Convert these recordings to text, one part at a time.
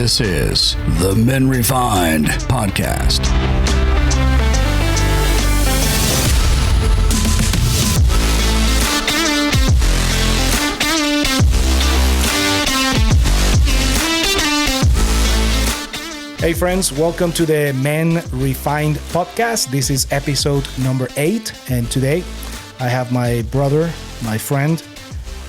This is the Men Refined podcast. Hey friends, welcome to the Men Refined podcast. This is episode number 8, and today I have my brother, my friend,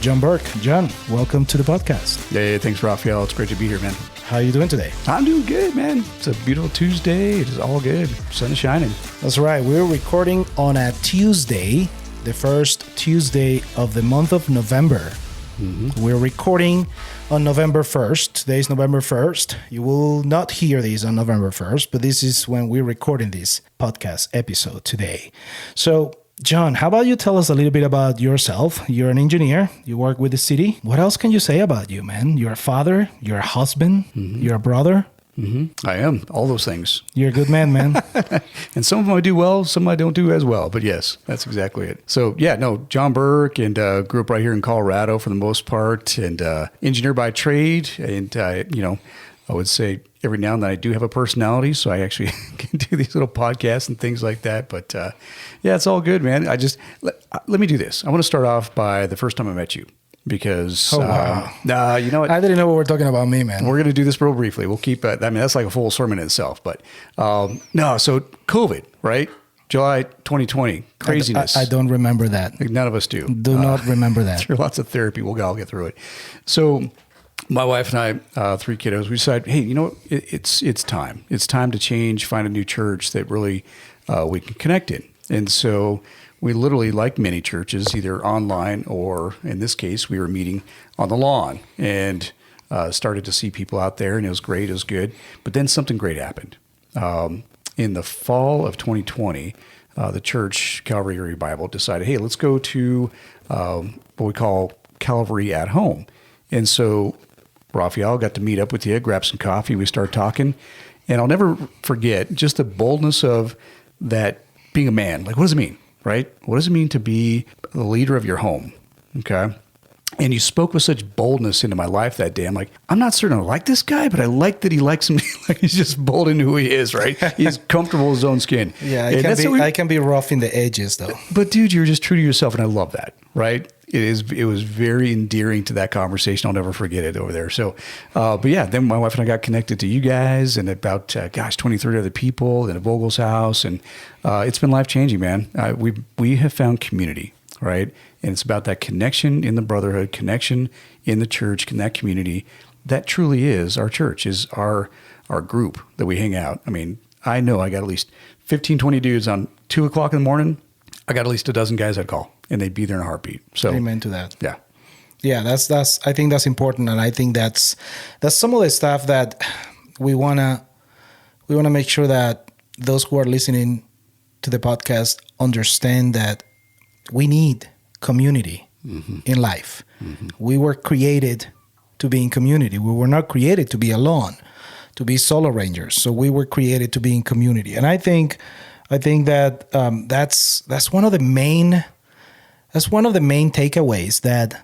John Burke. John, welcome to the podcast. Hey, thanks, Rafael. It's great to be here, man. How are you doing today? I'm doing good, man. It's a beautiful Tuesday. It is all good. Sun is shining. That's right. We're recording on a Tuesday, the first Tuesday of the month of November. Mm-hmm. We're recording on November 1st. Today is November 1st. You will not hear this on November 1st, but this is when we're recording this podcast episode today. So, John, how about you tell us a little bit about yourself? You're an engineer. You work with the city. What else can you say about you, man? You're a father. You're a husband. Mm-hmm. You're a brother. Mm-hmm. I am. All those things. You're a good man, man. And some of them I do well, some I don't do as well. But yes, that's exactly it. So yeah, no, John Burke, and grew up right here in Colorado for the most part, and engineer by trade. And, I would say every now and then I do have a personality, so I actually can do these little podcasts and things like that. But yeah, it's all good, man. Let me do this. I want to start off by the first time I met you. Because, wow. You know what? I didn't know what we're talking about me, man. We're going to do this real briefly. We'll keep it. I mean, that's like a full sermon in itself. But so COVID, right? July 2020, craziness. I don't remember that. None of us do. Do not remember that. Through lots of therapy, we'll all get through it. So my wife and I, 3 kiddos, we decided, hey, you know what? It's time. It's time to change, find a new church that really we can connect in. And so we literally, like many churches, either online or, in this case, we were meeting on the lawn and started to see people out there, and it was great, it was good. But then something great happened. In the fall of 2020, the church, Calvary Area Bible, decided, hey, let's go to what we call Calvary at Home. And so Rafael got to meet up with you, grab some coffee, we started talking. And I'll never forget just the boldness of that being a man. Like, what does it mean? Right? What does it mean to be the leader of your home? Okay. And you spoke with such boldness into my life that day. I'm like, I'm not certain I like this guy, but I like that he likes me. Like, he's just bold in who he is, right? He's comfortable in his own skin. Yeah, I can be rough in the edges, though. But dude, you're just true to yourself, and I love that, right? It was very endearing to that conversation. I'll never forget it over there. So, but yeah, then my wife and I got connected to you guys and about, 20, 30 other people in a Vogel's house. And it's been life-changing, man. We have found community, right? And it's about that connection in the brotherhood, connection in the church, in that community. That truly is our church, is our group that we hang out. I mean, I know I got at least 15, 20 dudes on 2 o'clock in the morning. I got at least a dozen guys I'd call, and they'd be there in a heartbeat. So, amen to that. Yeah. Yeah, that's. I think that's important, and I think that's some of the stuff that we wanna make sure that those who are listening to the podcast understand that we need community in life. Mm-hmm. We were created to be in community. We were not created to be alone, to be solo rangers. So we were created to be in community, and I think that that's one of the main takeaways that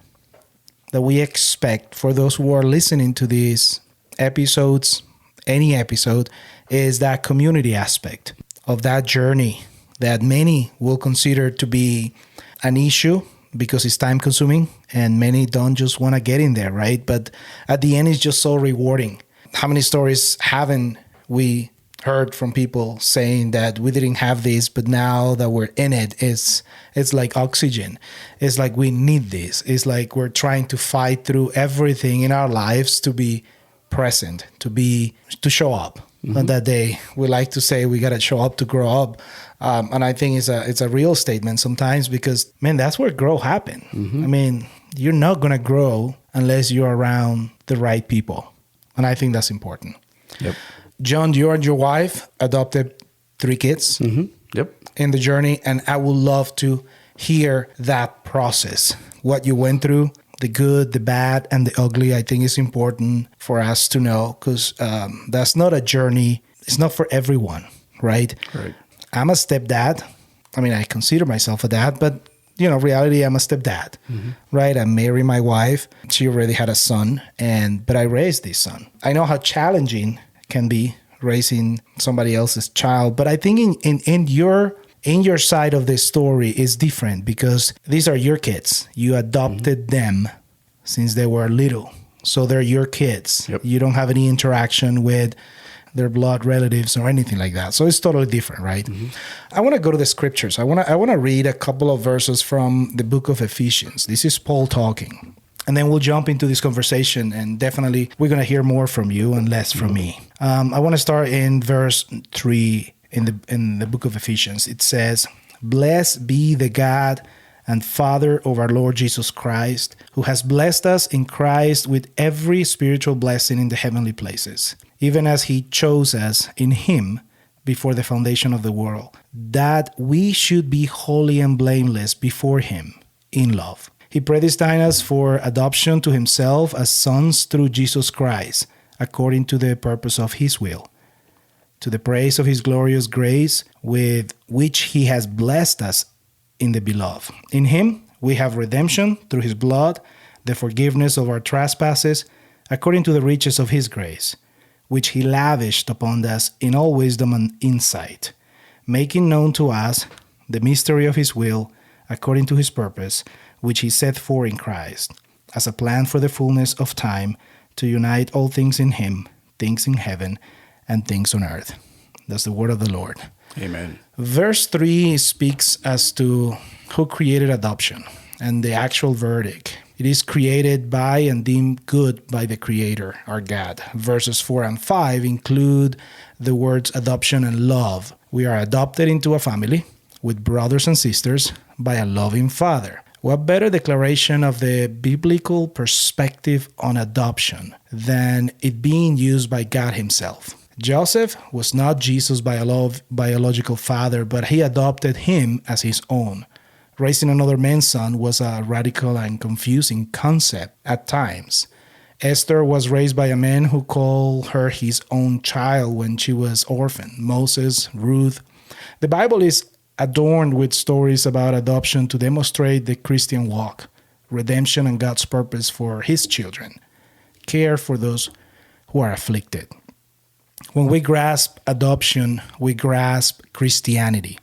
we expect for those who are listening to these episodes, any episode, is that community aspect of that journey that many will consider to be an issue because it's time consuming, and many don't just want to get in there, right? But at the end, it's just so rewarding. How many stories haven't we heard from people saying that we didn't have this, but now that we're in it, it's like oxygen. It's like we need this. It's like we're trying to fight through everything in our lives to be present, to show up. Mm-hmm. On that day, we like to say we got to show up to grow up. And I think it's a real statement sometimes because, man, that's where growth happens. Mm-hmm. I mean, you're not going to grow unless you're around the right people. And I think that's important. Yep. John, you and your wife adopted 3 kids. Mm-hmm. Yep. In the journey. And I would love to hear that process, what you went through, the good, the bad, and the ugly. I think it's important for us to know because that's not a journey. It's not for everyone, right? Right. I'm a stepdad. I mean, I consider myself a dad, but reality, I'm a stepdad, right? I married my wife. She already had a son, but I raised this son. I know how challenging it can be raising somebody else's child, but I think in your side of the story is different because these are your kids. You adopted them since they were little. So they're your kids. Yep. You don't have any interaction with their blood relatives or anything like that. So it's totally different, right? I want to go to the scriptures. I want to read a couple of verses from the book of Ephesians. This is Paul talking. And then we'll jump into this conversation, and definitely we're going to hear more from you and less from me. I want to start in verse 3 in the book of Ephesians. It says, "Blessed be the God and Father of our Lord Jesus Christ, who has blessed us in Christ with every spiritual blessing in the heavenly places, even as he chose us in him before the foundation of the world, that we should be holy and blameless before him in love. He predestined us for adoption to himself as sons through Jesus Christ, according to the purpose of his will, to the praise of his glorious grace with which he has blessed us in the beloved. In him we have redemption through his blood, the forgiveness of our trespasses, according to the riches of his grace, which he lavished upon us in all wisdom and insight, making known to us the mystery of his will, according to his purpose, which he set forth in Christ, as a plan for the fullness of time, to unite all things in him, things in heaven and things on earth." That's the word of the Lord. Amen. Verse 3 speaks as to who created adoption and the actual verdict. It is created by and deemed good by the Creator, our God. Verses 4 and 5 include the words adoption and love. We are adopted into a family with brothers and sisters by a loving Father. What better declaration of the biblical perspective on adoption than it being used by God himself? Joseph was not Jesus' biological father, but he adopted him as his own. Raising another man's son was a radical and confusing concept at times. Esther was raised by a man who called her his own child when she was orphaned. Moses, Ruth. The Bible is adorned with stories about adoption to demonstrate the Christian walk, redemption, and God's purpose for his children. Care for those who are afflicted. When we grasp adoption, we grasp Christianity.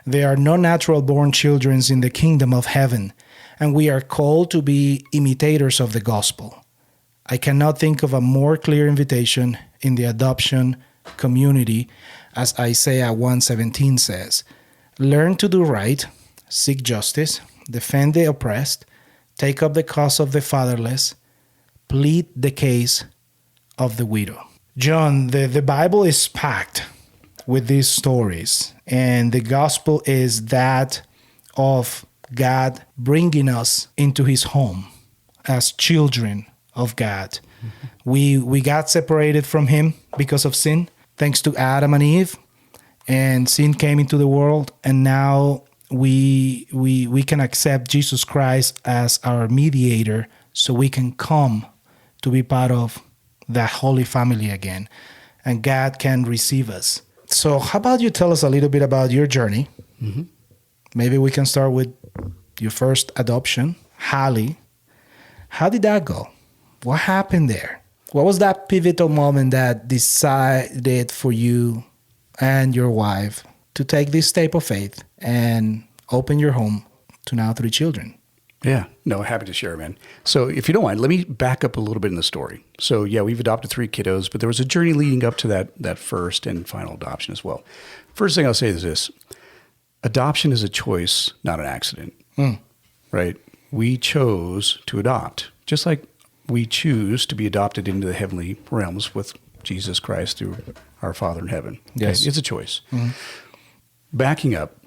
There are no natural-born children in the kingdom of heaven, and we are called to be imitators of the gospel. I cannot think of a more clear invitation in the adoption community, as Isaiah 1:17 says, "Learn to do right, seek justice, defend the oppressed, take up the cause of the fatherless, plead the case of the widow." John, the Bible is packed with these stories, and the gospel is that of God bringing us into his home as children of God. We got separated from him because of sin, thanks to Adam and Eve, and sin came into the world, and now we can accept Jesus Christ as our mediator, so we can come to be part of that holy family again, and God can receive us. So how about you tell us a little bit about your journey? Maybe we can start with your first adoption, Hallie. How did that go? What happened there? What was that pivotal moment that decided for you and your wife to take this step of faith and open your home to now 3 children? Yeah, no, happy to share, man. So if you don't mind, let me back up a little bit in the story. So yeah, we've adopted 3 kiddos, but there was a journey leading up to that first and final adoption as well. First thing I'll say is this: adoption is a choice, not an accident, right? We chose to adopt, just like we choose to be adopted into the heavenly realms with Jesus Christ through our Father in heaven. Yes. Okay? It's a choice. Backing up,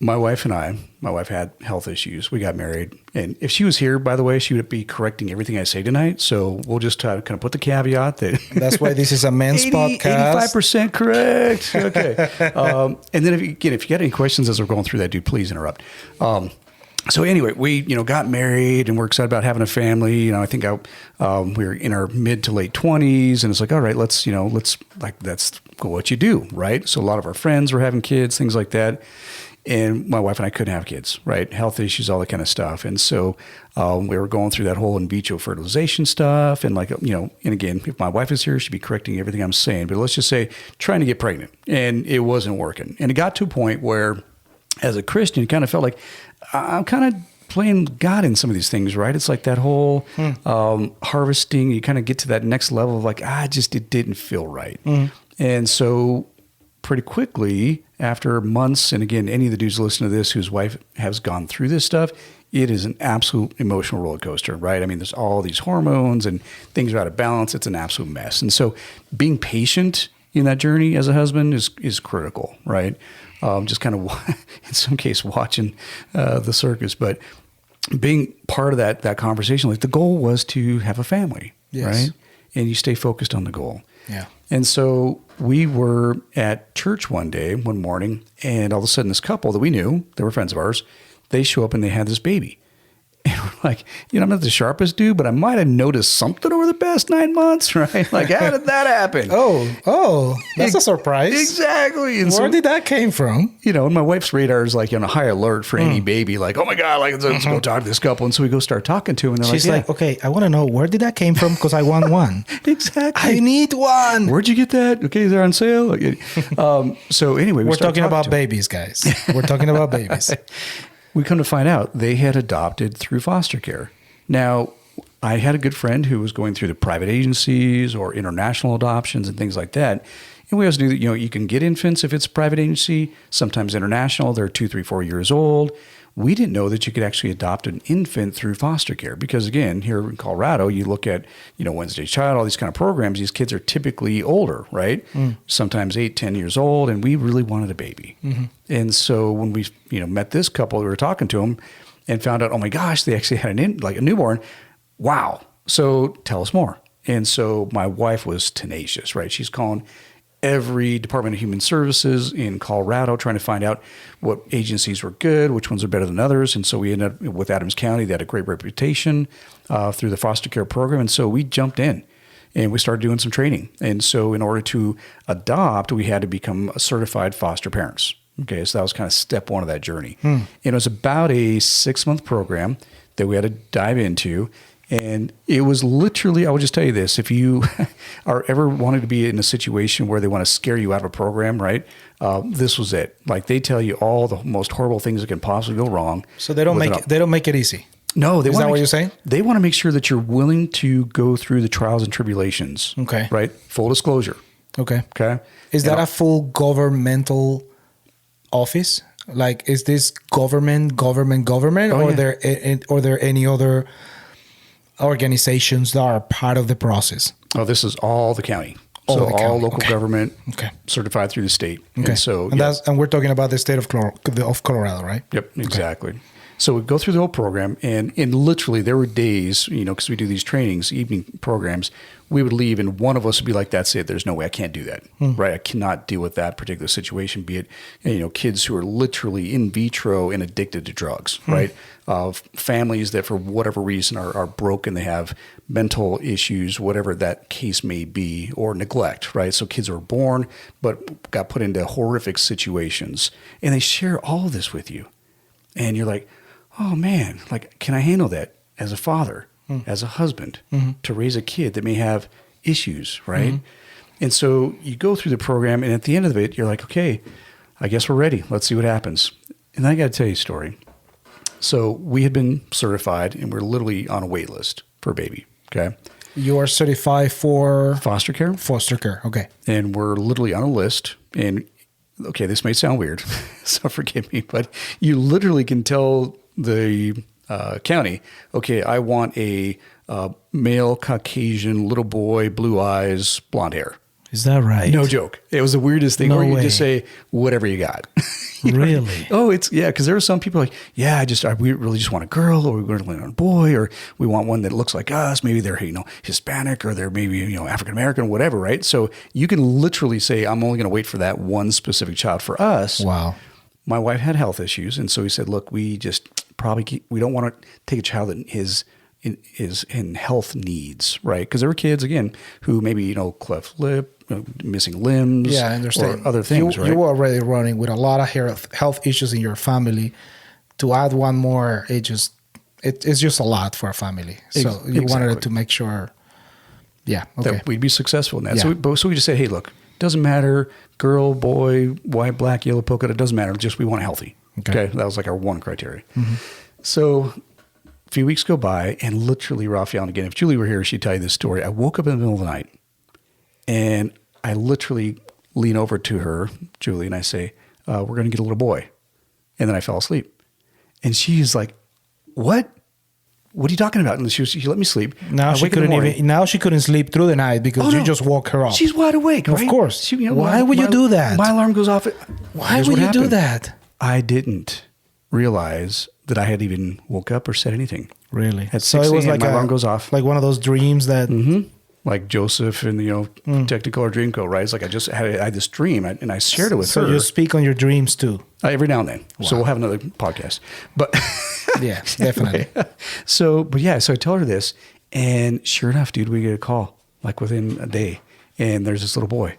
my wife had health issues. We got married. And if she was here, by the way, she would be correcting everything I say tonight. So we'll just kind of put the caveat that... That's why this is a men's podcast. 85% correct. Okay. And then if you get any questions as we're going through that, dude, please interrupt. So anyway, we, got married and we're excited about having a family. I think we were in our mid to late 20s, and it's like, all right, let's go what you do, right? So a lot of our friends were having kids, things like that. And my wife and I couldn't have kids, right? Health issues, all that kind of stuff. And so we were going through that whole in vitro fertilization stuff. And and again, if my wife is here, she'd be correcting everything I'm saying. But let's just say trying to get pregnant. And it wasn't working. And it got to a point where, as a Christian, it kind of felt like I'm kind of playing God in some of these things, right? It's like that whole harvesting. You kind of get to that next level of like, it didn't feel right. And so pretty quickly, after months, and again, any of the dudes listening to this whose wife has gone through this stuff, it is an absolute emotional roller coaster, right? I mean, there's all these hormones and things are out of balance. It's an absolute mess. And so being patient in that journey as a husband is critical, right? Just kind of, in some case, watching the circus, but being part of that conversation, like the goal was to have a family, right? And you stay focused on the goal. Yeah. And so we were at church one morning, and all of a sudden this couple that we knew, they were friends of ours, they show up and they had this baby. And we're like, I'm not the sharpest dude, but I might have noticed something over the past 9 months, right? Like, how did that happen? Oh, that's a surprise. Exactly. And where did that came from? And my wife's radar is like on a high alert for any baby. Like, oh my God, like let's go talk to this couple. And so we go start talking to them. And she's like, okay, I want to know where did that came from because I want one. Exactly. I need one. Where'd you get that? Okay, they're on sale. So anyway, we're talking about babies, guys. We're talking about babies. We come to find out they had adopted through foster care. Now, I had a good friend who was going through the private agencies or international adoptions and things like that. And we always knew that, you can get infants if it's a private agency, sometimes international, they're 2, 3, 4 years old. We didn't know that you could actually adopt an infant through foster care because, again, here in Colorado, you look at, Wednesday's Child, all these kind of programs, these kids are typically older, right? Sometimes 8, 10 years old, and we really wanted a baby. And so when we, met this couple, we were talking to them and found out, oh my gosh, they actually had a newborn. Wow. So tell us more. And so my wife was tenacious, right? She's calling every Department of Human Services in Colorado, trying to find out what agencies were good, which ones are better than others. And so we ended up with Adams County. They had a great reputation through the foster care program. And so we jumped in and we started doing some training. And so in order to adopt, we had to become certified foster parents. Okay, so that was kind of step one of that journey. And it was about a 6-month program that we had to dive into. And it was literally, I will just tell you this, if you are ever wanting to be in a situation where they want to scare you out of a program, right? This was it. Like they tell you all the most horrible things that can possibly go wrong. So they don't make it easy. No, is that what you're saying? They want to make sure that you're willing to go through the trials and tribulations. Okay. Right? Full disclosure. Okay. Okay. Is that a full governmental office? Like, is this government, Oh, or yeah. are there any other organizations that are part of the process? Oh, this is all the county. All local government certified through the state. Okay. And we're talking about the state of Colorado, right? Yep, exactly. Okay. So we go through the whole program, and literally there were days, because we do these trainings, evening programs, we would leave and one of us would be like, that's it. There's no way I can't do that, right? I cannot deal with that particular situation, be it, kids who are literally in vitro and addicted to drugs, right? Families that for whatever reason are broken, they have mental issues, whatever that case may be, or neglect, right? So kids are born, but got put into horrific situations, and they share all of this with you. And you're like, oh man, like, can I handle that as a father, as a husband, to raise a kid that may have issues, right? And so you go through the program, and at the end of it, you're like, okay, I guess we're ready. Let's see what happens. And I got to tell you a story. So we had been certified, and we're literally on a wait list for a baby, okay? You are certified for? Foster care. Foster care, okay. And we're literally on a list, and okay, this may sound weird, so forgive me, but you literally can tell the county, okay, I want a male Caucasian little boy, blue eyes, blonde hair. Is that right? No joke. It was the weirdest thing. No or you way. just say whatever you got. Really? Oh, because there are some people like, yeah, we really just want a girl, or we're going to land on a boy, or we want one that looks like us. Maybe they're Hispanic, or they're maybe African American, whatever, right? So you can literally say, I'm only going to wait for that one specific child. For us, wow. My wife had health issues, and so he said, look, we just we don't want to take a child that is in health needs, right? Because there were kids, again, who maybe, cleft lip, missing limbs, Yeah, I understand. or other things, right? You were already running with a lot of health issues in your family. To add one more, it's just a lot for a family. So you wanted to make sure, that we'd be successful in that. Yeah. So we just said, hey, look, doesn't matter, girl, boy, white, black, yellow, polka dot, it doesn't matter. Just we want healthy. Okay. That was like our one criteria. Mm-hmm. So a few weeks go by, and literally, Rafael, and again, if Julie were here, she'd tell you this story. I woke up in the middle of the night, and I literally lean over to her, Julie, and I say, we're going to get a little boy. And then I fell asleep. And she's like, what? What are you talking about? And she let me sleep. Now she couldn't sleep through the night because you just woke her up. She's wide awake, right? Of course. Why would you do that? My alarm goes off. Why would you do that? I didn't realize that I had even woke up or said anything. Really? At 6 a.m., my alarm goes off. Like one of those dreams that... Mm-hmm. Like Joseph in the Technicolor Dreamcoat, right? It's like I had this dream, and I shared it with her. So you speak on your dreams too? Every now and then. Wow. So we'll have another podcast. But yeah, definitely. So I tell her this, and sure enough, dude, we get a call like within a day, and there's this little boy,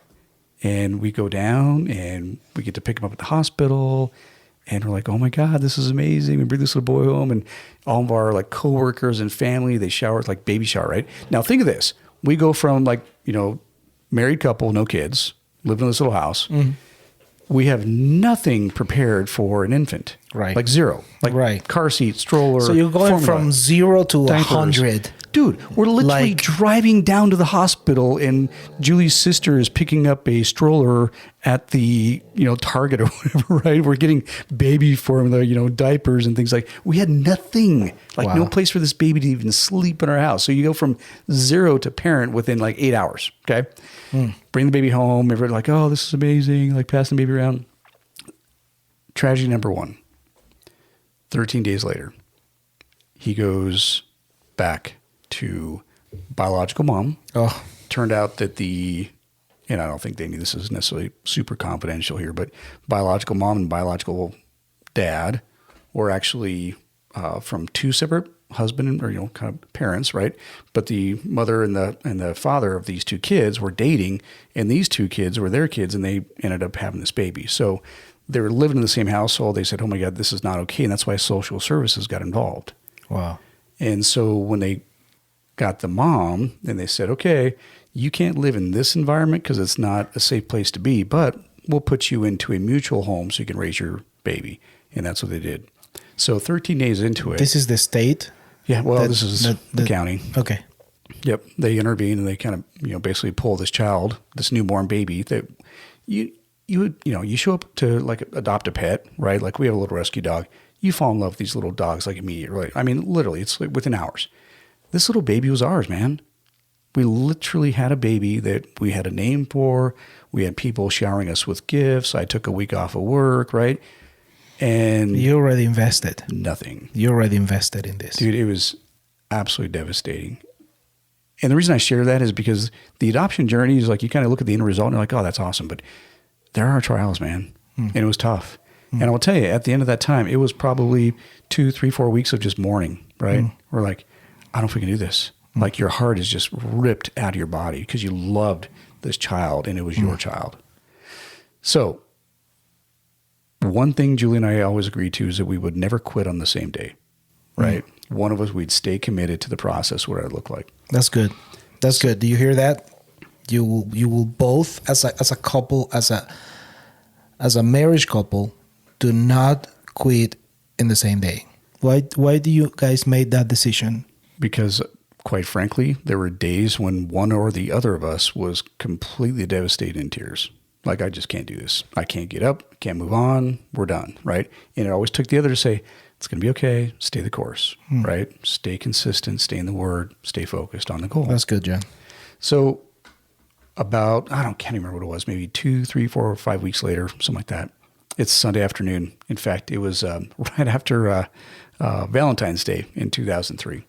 and we go down, and we get to pick him up at the hospital. And we're like, oh my God, this is amazing. We bring this little boy home, and all of our like coworkers and family, they shower, like baby shower, right? Now think of this. We go from like, married couple, no kids, living in this little house. Mm-hmm. We have nothing prepared for an infant. Right. Like zero. Like car seat, stroller. So you're going from 0 to 100. Dude, we're literally driving down to the hospital, and Julie's sister is picking up a stroller at the, Target or whatever, right? We're getting baby formula, diapers and things like. We had nothing, no place for this baby to even sleep in our house. So you go from 0 to parent within like 8 hours, okay? Bring the baby home. Everybody's like, oh, this is amazing, like passing the baby around. Tragedy number 1. 13 days later, he goes back to biological mom. Oh, turned out that and I don't think this is necessarily super confidential here, but biological mom and biological dad were actually from two separate husband or kind of parents, right? But the mother and the father of these two kids were dating, and these two kids were their kids, and they ended up having this baby. So they were living in the same household. They said, "Oh my God, this is not okay," and that's why social services got involved. Wow! And so when they got the mom, and they said, "Okay, you can't live in this environment because it's not a safe place to be, but we'll put you into a mutual home so you can raise your baby," and that's what they did. So 13 days into it, this is the state. Yeah, well, this is the county. Okay. Yep, they intervene and they kind of basically pull this child, this newborn baby that you show up to like adopt a pet, right? Like we have a little rescue dog. You fall in love with these little dogs like immediately. I mean, literally, it's like within hours. This little baby was ours, man. We literally had a baby that we had a name for. We had people showering us with gifts. I took a week off of work, right? And you already invested. Nothing. You already invested in this. Dude, it was absolutely devastating. And the reason I share that is because the adoption journey is like you kind of look at the end result and you're like, oh, that's awesome. But there are trials, man. And it was tough. And I will tell you, at the end of that time, it was probably 2, 3, 4 weeks of just mourning, right? We're like, I don't know if we can do this. Like your heart is just ripped out of your body because you loved this child and it was your child. So one thing Julie and I always agreed to is that we would never quit on the same day, right? One of us, we'd stay committed to the process, what it looked like. That's good. That's good. Do you hear that? You will both, as a couple, as a marriage couple, do not quit in the same day. Why do you guys make that decision? Because quite frankly, there were days when one or the other of us was completely devastated in tears. Like, I just can't do this. I can't get up, can't move on, we're done, right? And it always took the other to say, it's going to be okay, stay the course, right? Stay consistent, stay in the word, stay focused on the goal. That's good, John. So about, can't remember what it was, maybe 2, 3, 4, or 5 weeks later, something like that. It's Sunday afternoon. In fact, it was right after Valentine's Day in 2003.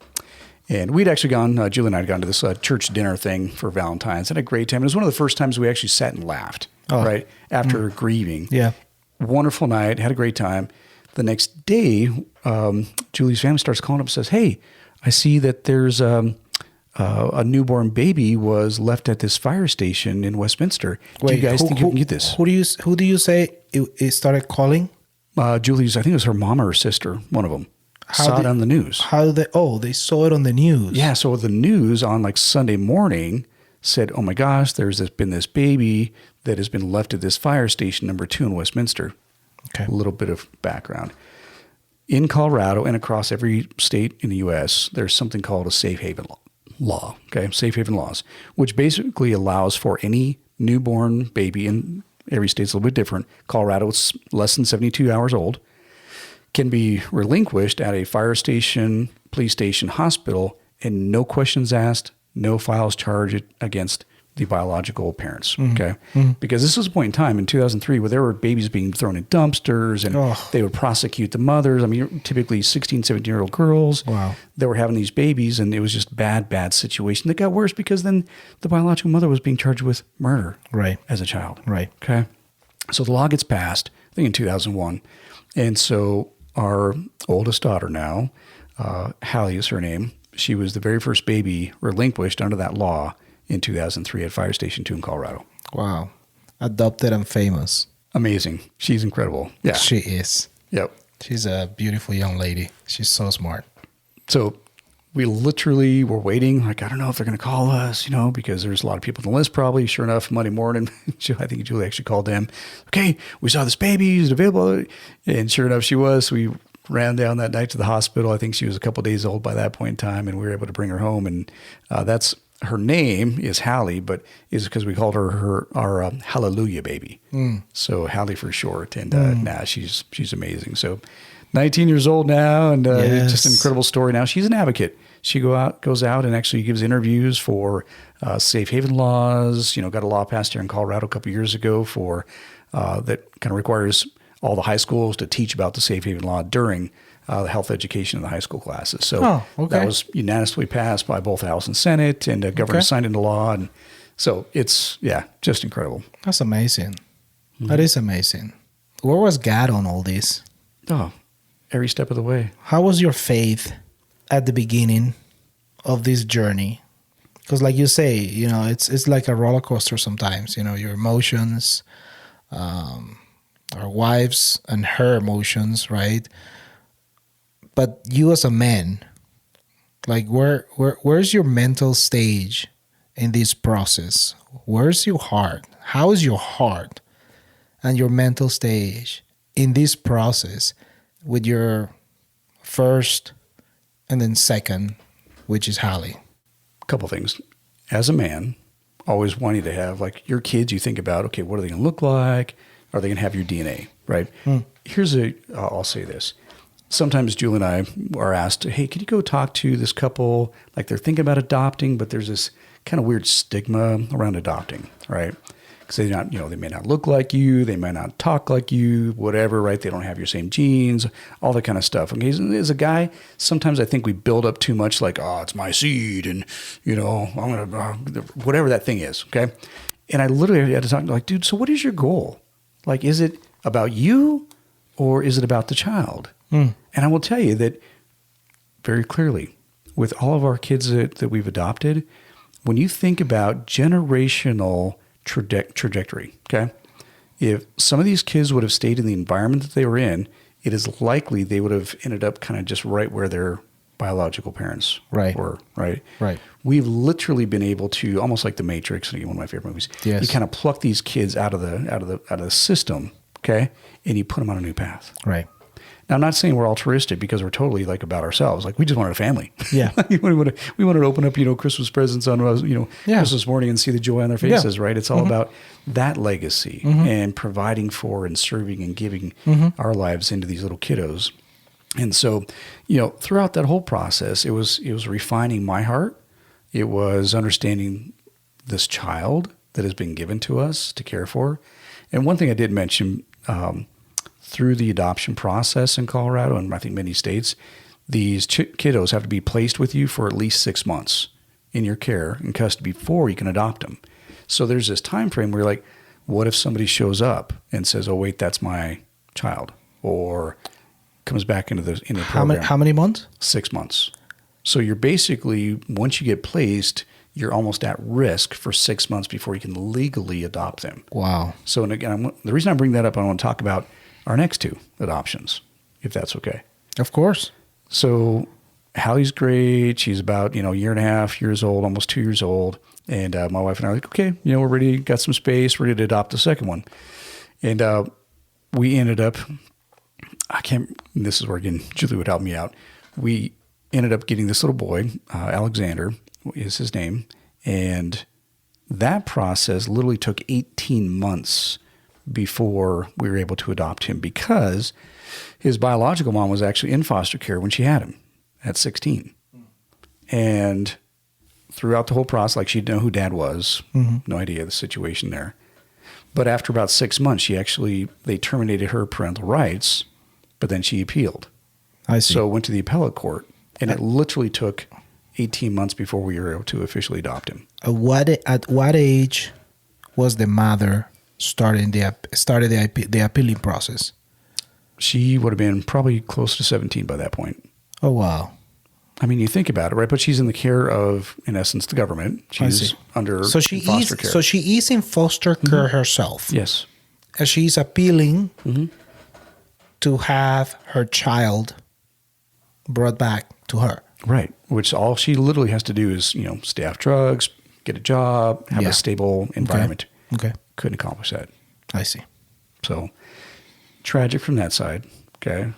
And we'd actually gone, Julie and I had gone to this church dinner thing for Valentine's. Had a great time. It was one of the first times we actually sat and laughed, right? After grieving. Yeah. Wonderful night. Had a great time. The next day, Julie's family starts calling up and says, hey, I see that there's a newborn baby was left at this fire station in Westminster. Do you guys think you can get this? Who do you say it started calling? Julie's, I think it was her mom or her sister, one of them, saw it on the news. How did they? Oh, they saw it on the news. Yeah, so the news on like Sunday morning said, "Oh my gosh, been this baby that has been left at this fire station number 2 in Westminster." Okay. A little bit of background. In Colorado and across every state in the U.S., there's something called a safe haven law. Okay, safe haven laws, which basically allows for any newborn baby, in every state's a little bit different. Colorado, it's less than 72 hours old, can be relinquished at a fire station, police station, hospital, and no questions asked, no files charged against the biological parents. Okay. Because this was a point in time in 2003 where there were babies being thrown in dumpsters and they would prosecute the mothers. I mean, typically 16, 17-year-old girls that were having these babies, and it was just bad situation that got worse because then the biological mother was being charged with murder as a child. Right. Okay. So the law gets passed, I think in 2001. And so our oldest daughter now, Hallie is her name. She was the very first baby relinquished under that law in 2003 at Fire Station 2 in Colorado. Wow. Adopted and famous. Amazing. She's incredible. Yeah. She is. Yep. She's a beautiful young lady. She's so smart. So we literally were waiting. Like, I don't know if they're going to call us, because there's a lot of people on the list probably. Sure enough, Monday morning, I think Julie actually called them. Okay, we saw this baby. Is it available? And sure enough, she was. So we ran down that night to the hospital. I think she was a couple of days old by that point in time, and we were able to bring her home. And that's her name is Hallie, but is because we called her our Hallelujah baby. So Hallie for short. And she's amazing. So 19 years old now, and just an incredible story. Now she's an advocate. She goes out and actually gives interviews for safe haven laws. Got a law passed here in Colorado a couple of years ago for that kind of requires all the high schools to teach about the safe haven law during the health education in the high school classes. So that was unanimously passed by both the House and Senate, and the governor signed into law. And so it's, just incredible. That's amazing. That is amazing. Where was God on all this? Oh, every step of the way. How was your faith at the beginning of this journey? Because like you say, it's like a roller coaster sometimes, your emotions, our wives and her emotions, right? But you as a man, like where's your mental stage in this process? Where's your heart? How is your heart and your mental stage in this process with your first and then second, which is Hallie? A couple things. As a man, always wanting to have, like, your kids, you think about, okay, what are they going to look like? Are they going to have your DNA, right? I'll say this. Sometimes Julie and I are asked, hey, could you go talk to this couple? Like, they're thinking about adopting, but there's this kind of weird stigma around adopting, right? Because they may not look like you, they might not talk like you, whatever, right? They don't have your same genes, all that kind of stuff. Okay, as a guy, sometimes I think we build up too much, like, oh, it's my seed, and I'm gonna whatever that thing is, okay? And I literally had to talk, like, dude, so what is your goal? Like, is it about you, or is it about the child? And I will tell you that very clearly, with all of our kids that we've adopted, when you think about generational trajectory, okay, if some of these kids would have stayed in the environment that they were in, it is likely they would have ended up kind of just right where their biological parents were, right? Right. We've literally been able to, almost like The Matrix, one of my favorite movies. Yes. You kind of pluck these kids out of the system, okay, and you put them on a new path. Right. Now, I'm not saying we're altruistic because we're totally like about ourselves. Like, we just wanted a family. Yeah. we wanted to open up, Christmas presents on, Christmas morning and see the joy on their faces, right? It's all about that legacy and providing for and serving and giving our lives into these little kiddos. And so, throughout that whole process, it was refining my heart. It was understanding this child that has been given to us to care for. And one thing I did mention, through the adoption process in Colorado and I think many states, these kiddos have to be placed with you for at least 6 months in your care and custody before you can adopt them. So there's this time frame where you're like, what if somebody shows up and says, oh, wait, that's my child, or comes back into the program? How many months? 6 months. So you're basically, once you get placed, you're almost at risk for 6 months before you can legally adopt them. Wow. So, and again, the reason I bring that up, I want to talk about our next two adoptions, if that's okay. Of course. So Hallie's great. She's about, a year and a half years old, almost 2 years old. And my wife and I are like, okay, we're ready, got some space, ready to adopt the second one. And we ended up, this is where, again, Julie would help me out. We ended up getting this little boy, Alexander is his name. And that process literally took 18 months before we were able to adopt him, because his biological mom was actually in foster care when she had him at 16. And throughout the whole process, like, she didn't know who dad was, no idea the situation there. But after about 6 months, they terminated her parental rights, but then she appealed. I see. So went to the appellate court, and it literally took 18 months before we were able to officially adopt him. At what age was the mother started the appealing process? She would have been probably close to 17 by that point. Oh, wow. I mean, you think about it, right? But she's in the care of, in essence, the government. She's under foster care. So she is in foster care herself. Yes. And she's appealing to have her child brought back to her. Right. Which all she literally has to do is, stay off drugs, get a job, have a stable environment. Okay. Couldn't accomplish that. I see. So tragic from that side. Okay.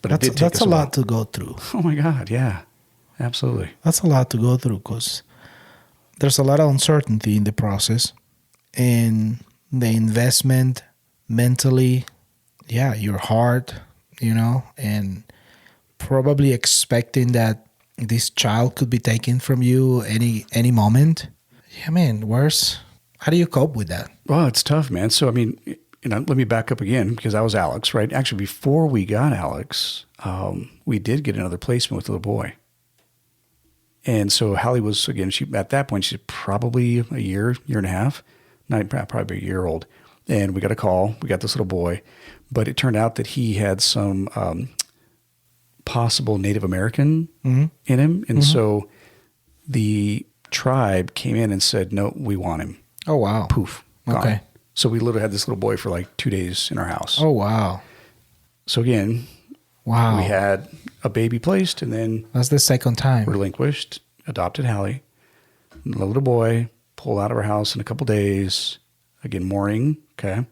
But that's a lot to go through. Oh my God. Yeah, absolutely. That's a lot to go through, because there's a lot of uncertainty in the process, and the investment mentally, your heart, and probably expecting that this child could be taken from you any moment. Yeah, man, how do you cope with that? Well, it's tough, man. So, I mean, let me back up again, because I was Alex, right? Actually, before we got Alex, we did get another placement with a little boy. And so Hallie was, again, at that point, she's probably a year and a half, probably a year old. And we got a call. We got this little boy. But it turned out that he had some possible Native American in him. And so the tribe came in and said, no, we want him. Oh, wow. Poof. Gone. Okay. So we literally had this little boy for like 2 days in our house. Oh, wow. So again, wow, we had a baby placed, and then that's the second time relinquished, adopted Hallie, the little boy, pulled out of our house in a couple days. Again, mooring. Okay.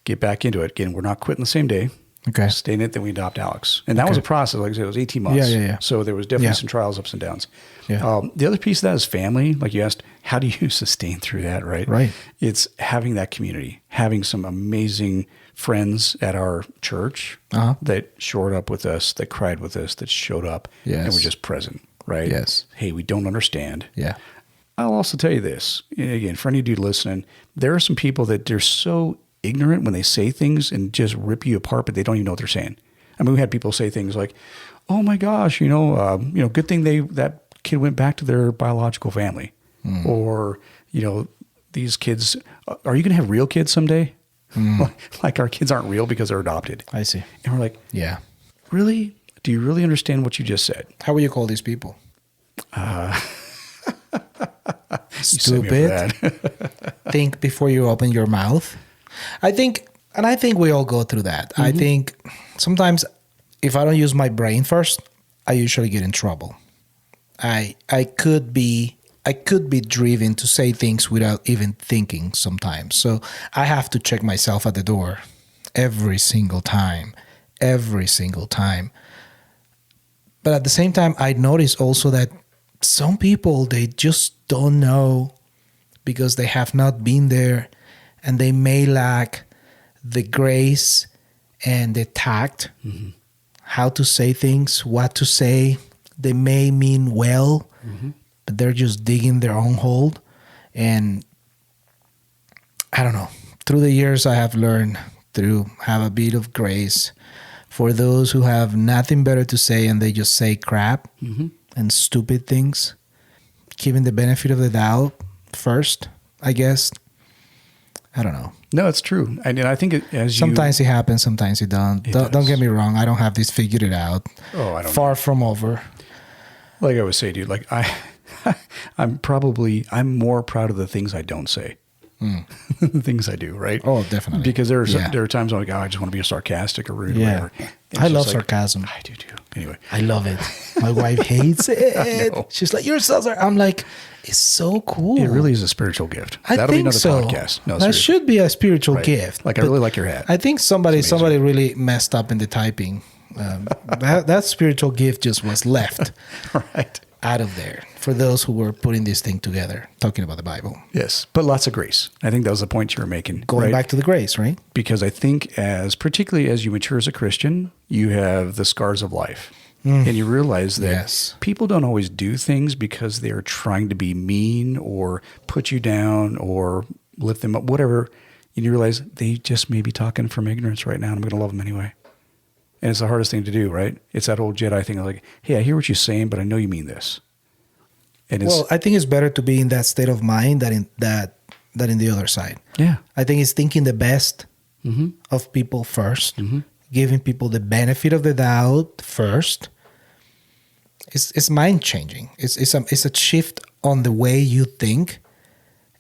Get back into it. Again, we're not quitting the same day. Okay. Stay in it, then we adopt Alex. And that was a process. Like I said, it was 18 months. Yeah. So there was definitely some trials, ups and downs. Yeah. The other piece of that is family. Like you asked, how do you sustain through that, right? Right. It's having that community, having some amazing friends at our church that shored up with us, that cried with us, that showed up, and were just present, right? Yes. Hey, we don't understand. Yeah. I'll also tell you this, again, for any dude listening, there are some people that they're so ignorant when they say things and just rip you apart, but they don't even know what they're saying. I mean, we had people say things like, "Oh my gosh, good thing that kid went back to their biological family," or these kids, are you going to have real kids someday? Like our kids aren't real because they're adopted. I see. And we're like, yeah, really? Do you really understand what you just said? How would you call these people? Stupid. Think before you open your mouth. I think we all go through that. I think sometimes if I don't use my brain first, I usually get in trouble. I could be driven to say things without even thinking sometimes. So I have to check myself at the door every single time. But at the same time, I notice also that some people, they just don't know because they have not been there, and they may lack the grace and the tact, how to say things, what to say. They may mean well, but they're just digging their own hole. And I don't know. Through the years, I have learned to have a bit of grace for those who have nothing better to say and they just say crap and stupid things. Giving the benefit of the doubt first, I guess. I don't know. No, it's true. And I think sometimes it happens, sometimes it don't. Don't get me wrong. I don't have this figured out. Oh, I don't. Far from over. Like I would say, dude, like I'm more proud of the things I don't say. The things I do, right? Oh, definitely. Because there are times I'm like, I just want to be sarcastic or rude or whatever. I love sarcasm. I do too. Anyway. I love it. My wife hates it. She's like, you're so sorry. I'm like, it's so cool. It really is a spiritual gift. That'll be another podcast. No, that should be a spiritual gift. Like, I really like your hat. I think somebody really messed up in the typing. That spiritual gift just was left out of there for those who were putting this thing together, talking about the Bible. Yes, but lots of grace. I think that was the point you were making. Going back to the grace, right? Because I think particularly as you mature as a Christian, you have the scars of life. And you realize that people don't always do things because they're trying to be mean or put you down or lift them up, whatever. And you realize they just may be talking from ignorance right now, and I'm going to love them anyway. And it's the hardest thing to do, right? It's that old Jedi thing of like, hey, I hear what you're saying, but I know you mean this. And I think it's better to be in that state of mind than in the other side. Yeah. I think it's thinking the best of people first, giving people the benefit of the doubt first. It's mind changing. It's a shift on the way you think.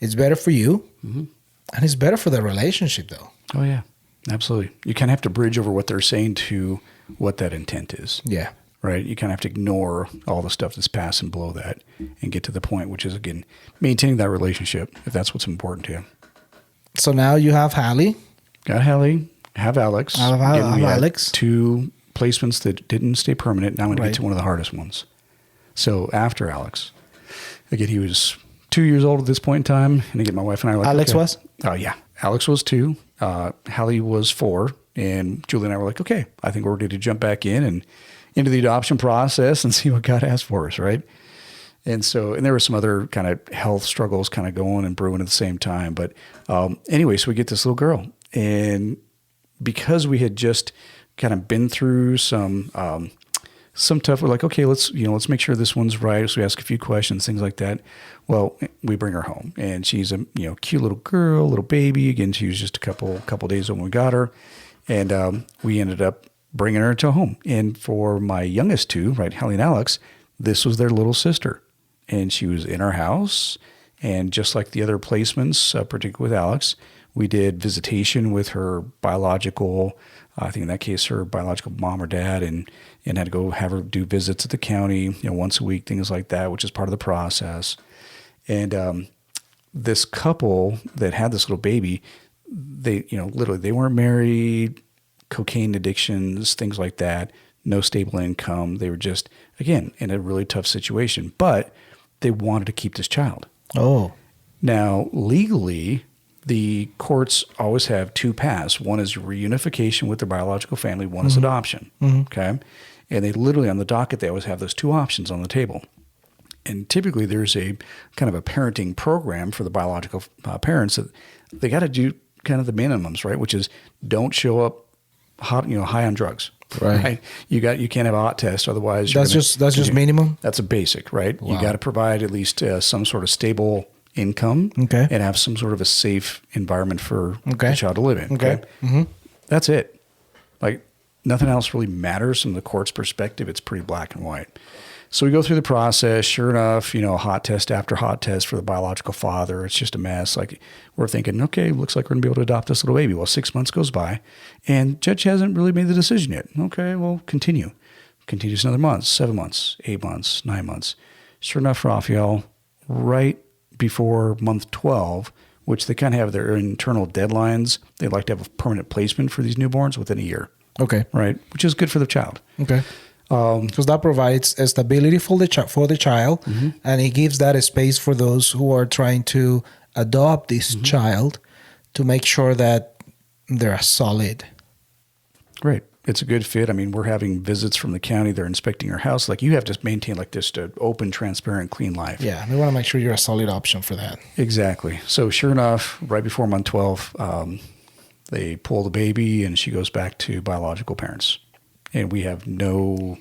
It's better for you, and it's better for the relationship, though. Oh yeah, absolutely. You kind of have to bridge over what they're saying to what that intent is. Yeah. Right? You kind of have to ignore all the stuff that's past and below that and get to the point, which is, again, maintaining that relationship, if that's what's important to you. So now you have Hallie. Got Hallie, have Alex. I have Alex. 2 placements that didn't stay permanent. Now I'm going to get to one of the hardest ones. So after Alex, again, he was 2 years old at this point in time. And again, my wife and I were like, Alex was? Oh, yeah. Alex was 2. Hallie was 4. And Julie and I were like, okay, I think we're ready to jump back in and into the adoption process and see what God has for us, right? And there were some other kind of health struggles kind of going and brewing at the same time. But anyway, so we get this little girl. And because we had just kind of been through some tough, we're like, okay, let's make sure this one's right. So we ask a few questions, things like that. Well, we bring her home, and she's a cute little girl, little baby. Again, she was just a couple days old when we got her. And we ended up bringing her to home. And for my youngest 2, right, Hallie and Alex, this was their little sister. And she was in our house. And just like the other placements, particularly with Alex, we did visitation with her biological, I think in that case, her biological mom or dad, and had to go have her do visits at the county, once a week, things like that, which is part of the process. And this couple that had this little baby, they, literally, they weren't married, cocaine addictions, things like that, no stable income. They were just, again, in a really tough situation, but they wanted to keep this child. Oh. Now, legally, the courts always have 2 paths. One is reunification with their biological family. One is adoption. Okay. And they literally, on the docket, they always have those 2 options on the table. And typically there's a kind of a parenting program for the biological parents that they got to do kind of the minimums, right? Which is don't show up high on drugs. Right. You can't have a hot test. Otherwise, that's just minimum. That's a basic, right? Wow. You got to provide at least some sort of stable income, and have some sort of a safe environment for the child to live in. Okay. That's it. Like nothing else really matters from the court's perspective. It's pretty black and white. So we go through the process. Sure enough, hot test after hot test for the biological father. It's just a mess. Like we're thinking, okay, looks like we're gonna be able to adopt this little baby. Well, 6 months goes by, and judge hasn't really made the decision yet. Okay, well, continue. Continues another month, 7 months, 8 months, 9 months. Sure enough, Rafael, right before month 12, which they kind of have their internal deadlines. They like to have a permanent placement for these newborns within a year. Okay. Right, which is good for the child. Okay. Because that provides a stability for the child, and it gives that a space for those who are trying to adopt this child to make sure that they're solid. Right. It's a good fit. I mean, we're having visits from the county. They're inspecting our house. Like you have to maintain like this open, transparent, clean life. Yeah. They want to make sure you're a solid option for that. Exactly. So sure enough, right before month 12, they pull the baby and she goes back to biological parents. And we have nothing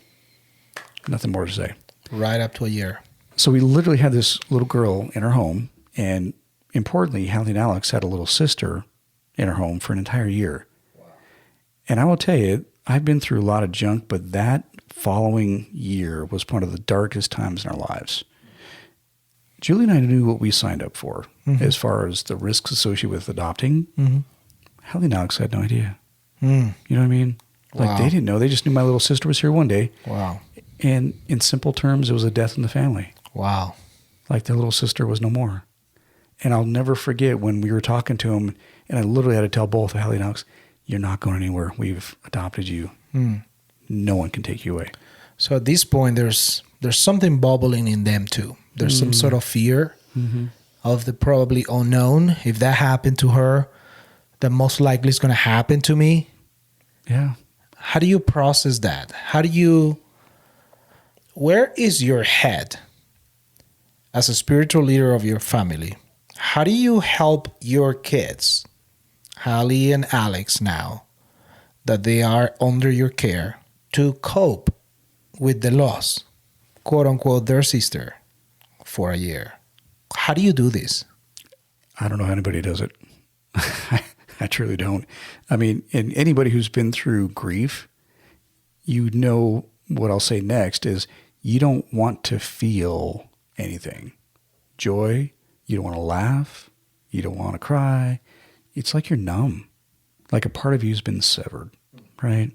more to say. Right up to a year. So we literally had this little girl in our home. And importantly, Hallie and Alex had a little sister in our home for an entire year. Wow. And I will tell you, I've been through a lot of junk, but that following year was one of the darkest times in our lives. Julie and I knew what we signed up for as far as the risks associated with adopting. Hallie and Alex had no idea. You know what I mean? Like, they didn't know. They just knew my little sister was here one day. Wow. And in simple terms, it was a death in the family. Wow. Like, their little sister was no more. And I'll never forget when we were talking to him, and I literally had to tell both Hallie and Alex, you're not going anywhere. We've adopted you. No one can take you away. So at this point, there's something bubbling in them too. There's some sort of fear of the probably unknown. If that happened to her, that most likely is going to happen to me. Yeah. How do you process that? Where is your head as a spiritual leader of your family? How do you help your kids, Hallie and Alex now, that they are under your care, to cope with the loss, quote unquote, their sister for a year? How do you do this? I don't know how anybody does it. I truly don't. I mean, and anybody who's been through grief, you know what I'll say next is you don't want to feel anything. Joy, you don't want to laugh, you don't want to cry. It's like you're numb, like a part of you's been severed, right?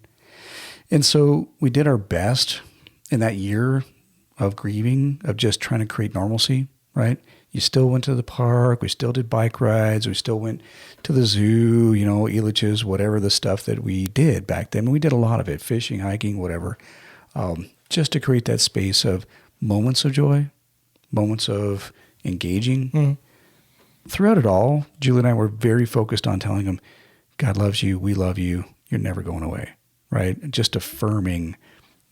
And so we did our best in that year of grieving, of just trying to create normalcy, right? You still went to the park. We still did bike rides. We still went to the zoo, Elitch's, whatever the stuff that we did back then. We did a lot of it, fishing, hiking, whatever, just to create that space of moments of joy, moments of engaging. Throughout it all, Julie and I were very focused on telling them, God loves you. We love you. You're never going away, right? Just affirming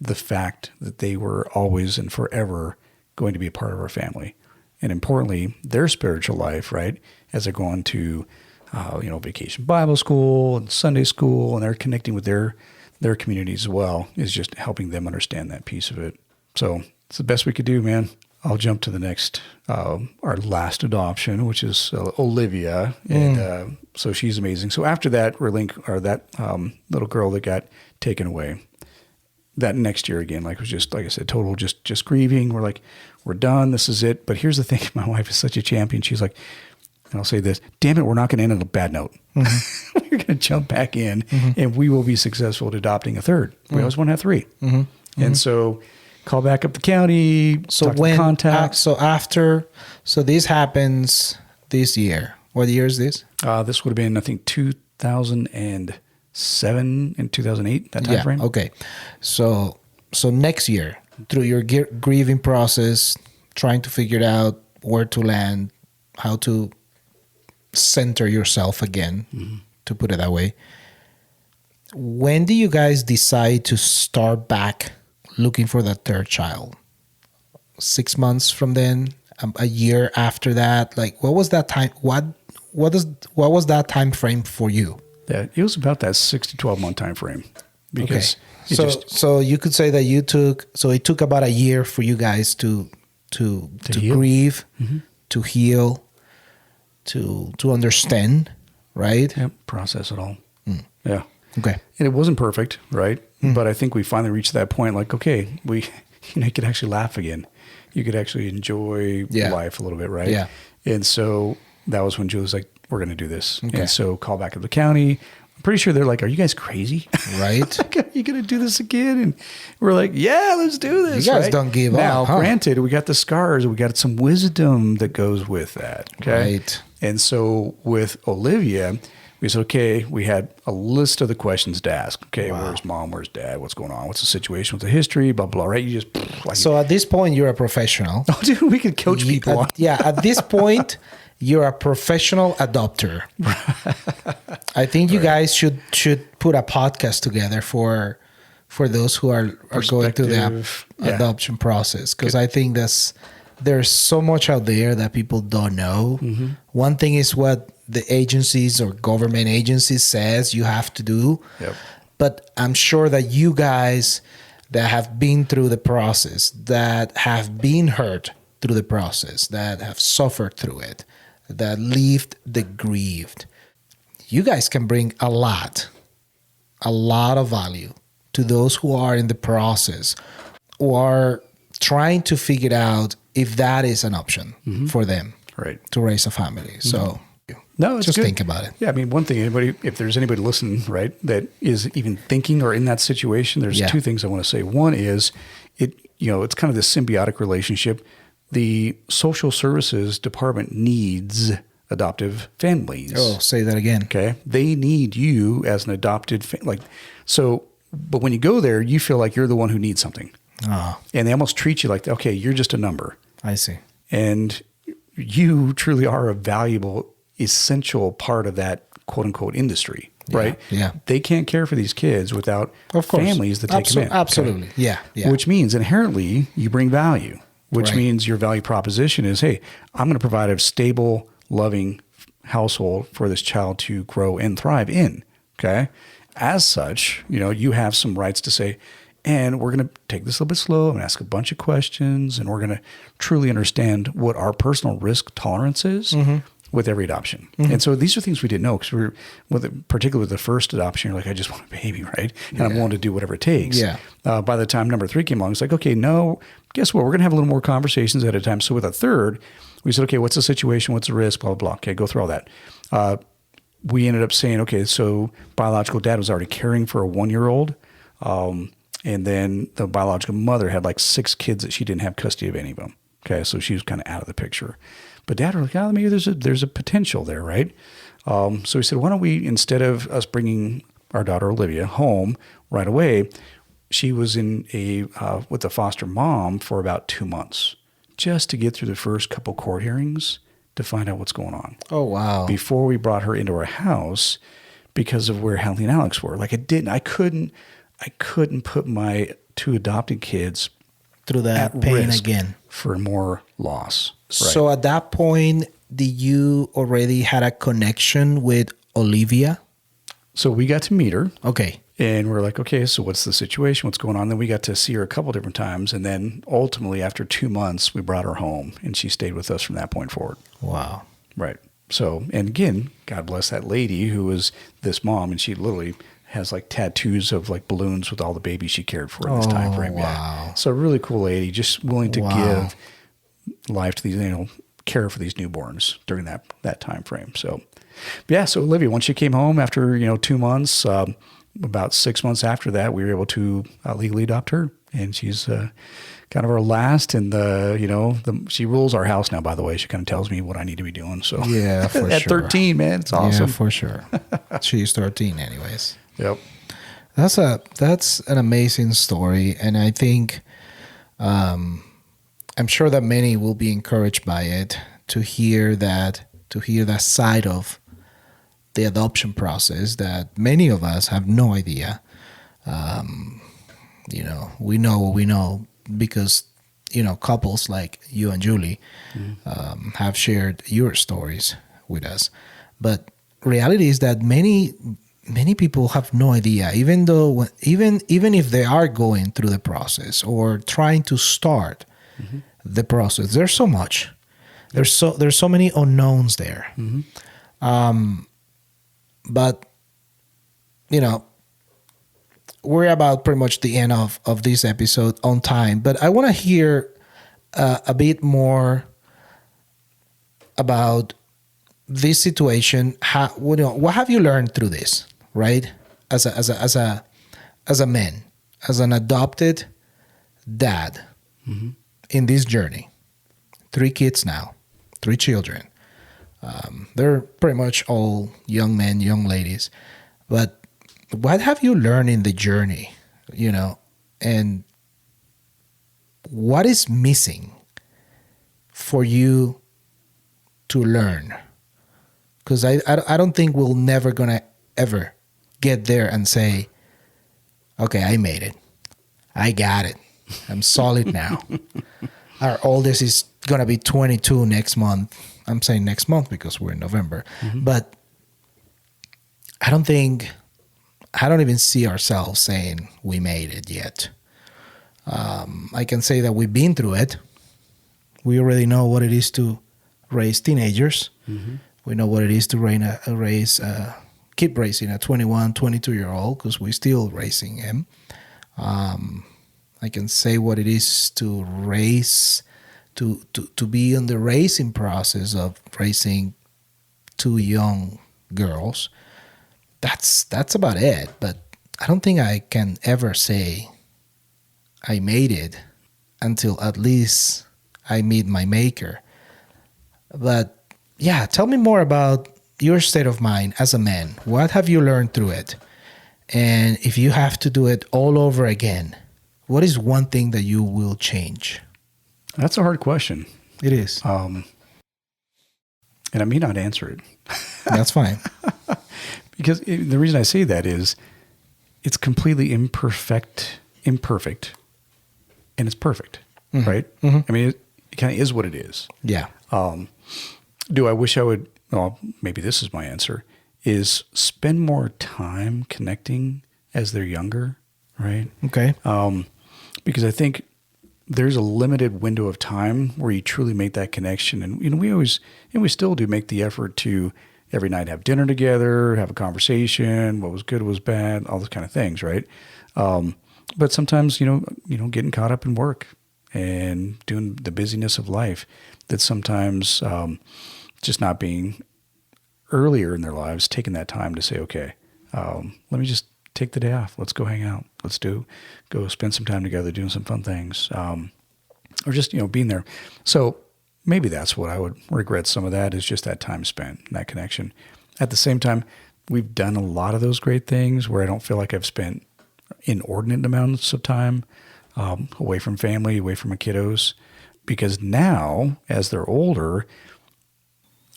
the fact that they were always and forever going to be a part of our family. And importantly, their spiritual life, right, as they're going to, vacation Bible school and Sunday school, and they're connecting with their communities as well, is just helping them understand that piece of it. So it's the best we could do, man. I'll jump to the next, our last adoption, which is Olivia. And so she's amazing. So after that, little girl that got taken away, that next year again, was just, like I said, total just grieving. We're like, we're done. This is it. But here's the thing. My wife is such a champion. She's like, and I'll say this, damn it, we're not going to end on a bad note. We're going to jump back in and we will be successful at adopting a third. We always want to have three. And so call back up the county, talk to contacts. So this happens this year. What year is this? This would have been, I think, 2007 and 2008, that time frame. Okay. So next year, through your grieving process, trying to figure out where to land, how to center yourself again, to put it that way. When do you guys decide to start back looking for that third child? 6 months from then, a year after that? What was that time? What was that time frame for you? Yeah, it was about that 6 to 12 month time frame. Because so you could say that it took about a year for you guys to grieve, to heal, to understand, right? Yep, process it all. Yeah. Okay. And it wasn't perfect, right? But I think we finally reached that point, okay, you could actually laugh again. You could actually enjoy life a little bit, right? Yeah. And so that was when Julie was like, we're going to do this. Okay. And so call back to the county. I'm pretty sure they're like, are you guys crazy? Right. Are you going to do this again? And we're like, yeah, let's do this. You guys don't give up. Now, granted, we got the scars. We got some wisdom that goes with that. Okay. Right. And so with Olivia, we said, okay, we had a list of the questions to ask. Okay, where's mom? Where's dad? What's going on? What's the situation? What's the history? Blah, blah, right? You just... So at this point, you're a professional. Oh, dude, we could coach people on. Yeah, at this point, you're a professional adopter. I think you guys should put a podcast together for those who are going through the adoption process, because I think there's so much out there that people don't know. One thing is what the agencies or government agencies says you have to do. Yep. But I'm sure that you guys that have been through the process, that have been hurt through the process, that have suffered through it, that lived the grieved, you guys can bring a lot of value to those who are in the process or are trying to figure out if that is an option for them Right. to raise a family? So No, it's just good. think about it. Yeah, I mean, one thing, if there's anybody listening, right, that is even thinking or in that situation, there's two things I want to say. One is it's kind of this symbiotic relationship. The social services department needs adoptive families. Oh, say that again. Okay. They need you as an adopted but when you go there, you feel like you're the one who needs something. Oh, And they almost treat you like, okay, you're just a number. I see. And you truly are a valuable, essential part of that quote unquote industry, right? Yeah. They can't care for these kids without Of course. families that take them in. Absolutely. Okay? Yeah. Which means inherently you bring value, which Right. means your value proposition is, hey, I'm going to provide a stable, loving household for this child to grow and thrive in. Okay. As such, you have some rights to say, and we're going to take this a little bit slow and ask a bunch of questions, and we're going to truly understand what our personal risk tolerance is with every adoption. And so these are things we didn't know because particularly with the first adoption, you're like, I just want a baby, right? And I'm willing to do whatever it takes. Yeah. By the time number 3 came along, it's like, okay, no, guess what? We're going to have a little more conversations at a time. So with a third, we said, okay, what's the situation? What's the risk? Blah, blah, blah. Okay, go through all that. We ended up saying, okay, so biological dad was already caring for a 1-year-old. And then the biological mother had like 6 kids that she didn't have custody of any of them. Okay, so she was kind of out of the picture. But dad was like, maybe there's a potential there, right? So we said, why don't we, instead of us bringing our daughter Olivia home right away, she was in with a foster mom for about 2 months just to get through the first couple court hearings to find out what's going on. Oh, wow. Before we brought her into our house because of where Hallie and Alex were. Like I couldn't put my 2 adopted kids Through that at pain risk again. for more loss. Right. So at that point, did you already had a connection with Olivia? So we got to meet her. Okay. And we're like, okay, so what's the situation? What's going on? Then we got to see her a couple different times. And then ultimately, after 2 months, we brought her home and she stayed with us from that point forward. Wow. Right. So, and again, God bless that lady who was this mom. And she literally has like tattoos of like balloons with all the babies she cared for in this time frame. Wow. Yeah. So a really cool lady, just willing to give life to these, care for these newborns during that time frame. So, yeah. So Olivia, once she came home after, 2 months, about 6 months after that, we were able to legally adopt her, and she's kind of our last. And she rules our house now. By the way, she kind of tells me what I need to be doing. So Yeah, for at sure. 13, man, it's awesome. Yeah, for sure. She's 13 anyways. Yep. That's an amazing story. And I think I'm sure that many will be encouraged by it to hear that side of the adoption process that many of us have no idea. We know what we know because, couples like you and Julie have shared your stories with us. But reality is that many people have no idea, even if they are going through the process or trying to start the process. There's so much. There's so many unknowns there. But, we're about pretty much the end of this episode on time. But I want to hear a bit more about this situation. What have you learned through this, right? As a man, as an adopted dad in this journey. 3 kids now, 3 children. They're pretty much all young men, young ladies. But what have you learned in the journey, and what is missing for you to learn? Because I don't think we're never going to ever get there and say, okay, I made it. I got it. I'm solid now. Our oldest is going to be 22 next month. I'm saying next month because we're in November. But I don't even see ourselves saying we made it yet. I can say that we've been through it. We already know what it is to raise teenagers. We know what it is to keep raising a 21, 22-year-old because we're still raising him. I can say what it is to raise, to be in the raising process of raising two young girls. That's about it. But I don't think I can ever say I made it until at least I meet my maker. But yeah, tell me more about your state of mind as a man. What have you learned through it? And if you have to do it all over again, what is one thing that you will change? That's a hard question. It is. And I may not answer it. That's fine. Because the reason I say that is it's completely imperfect, and it's perfect, right? Mm-hmm. I mean, it kind of is what it is. Yeah. Do I wish I would, well, maybe this is my answer, is spend more time connecting as they're younger, right? Okay. Because I think there's a limited window of time where you truly make that connection. And, we still do make the effort to every night have dinner together, have a conversation, what was good, what was bad, all those kind of things, right? But sometimes, getting caught up in work and doing the busyness of life, that sometimes just not being earlier in their lives, taking that time to say, okay, let me just take the day off. Let's go hang out. Let's go spend some time together doing some fun things, or just, being there. So maybe that's what I would regret. Some of that is just that time spent, that connection. At the same time, we've done a lot of those great things where I don't feel like I've spent inordinate amounts of time away from family, away from my kiddos, because now as they're older,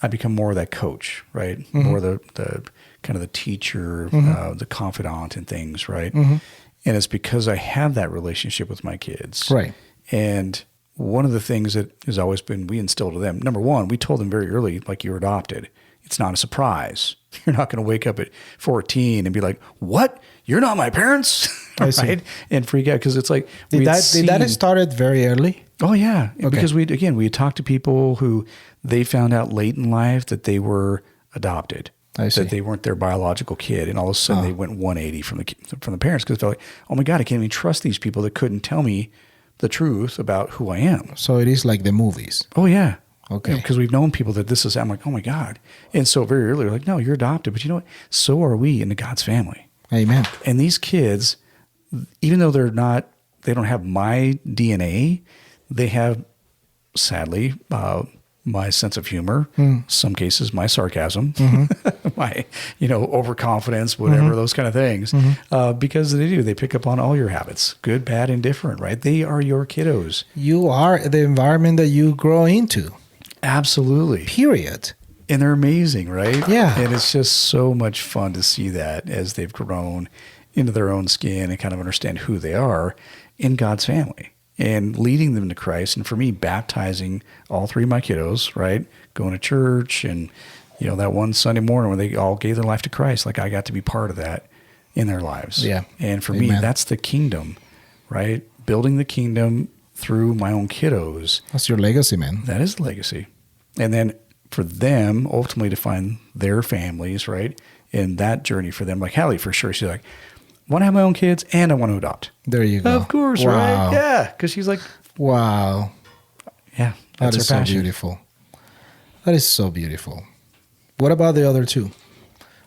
I become more of that coach, right? Mm-hmm. More the kind of the teacher, the confidant and things, right? Mm-hmm. And it's because I have that relationship with my kids. Right. And one of the things that has always been, we instilled to them, number one, we told them very early, like, you're adopted. It's not a surprise. You're not going to wake up at 14 and be like, what? You're not my parents? Right? And freak out, because it's like, did that started very early? Oh yeah. Okay. Because we had talked to people who they found out late in life that they were adopted. I see. That they weren't their biological kid, and all of a sudden they went 180 from the parents, because they're like, oh my God, I can't even trust these people that couldn't tell me the truth about who I am. So it is like the movies. Oh yeah. Okay. Because we've known people that this is, I'm like, oh my God. And so very early, we're like, no, you're adopted, but you know what? So are we into God's family. Amen. And these kids, even though they don't have my DNA, they have, sadly, my sense of humor, some cases my sarcasm, my overconfidence, whatever, those kind of things, because they pick up on all your habits, good, bad, and different, right? They are your kiddos. You are the environment that you grow into. Absolutely. Period. And they're amazing, right? Yeah. And it's just so much fun to see that as they've grown into their own skin and kind of understand who they are in God's family, and leading them to Christ. And for me, baptizing all three of my kiddos, right? Going to church, and, that one Sunday morning when they all gave their life to Christ, like, I got to be part of that in their lives. Yeah. And for Amen. me, that's the kingdom, right? Building the kingdom through my own kiddos. That's your legacy, man. That is the legacy. And then for them, ultimately, to find their families, right? And that journey for them, like Hallie, for sure, she's like, I want to have my own kids and I want to adopt. There you go. Of course, wow. Right? Yeah, because she's like, wow. Yeah, That that's is her so passion. beautiful. That is so beautiful. What about the other two?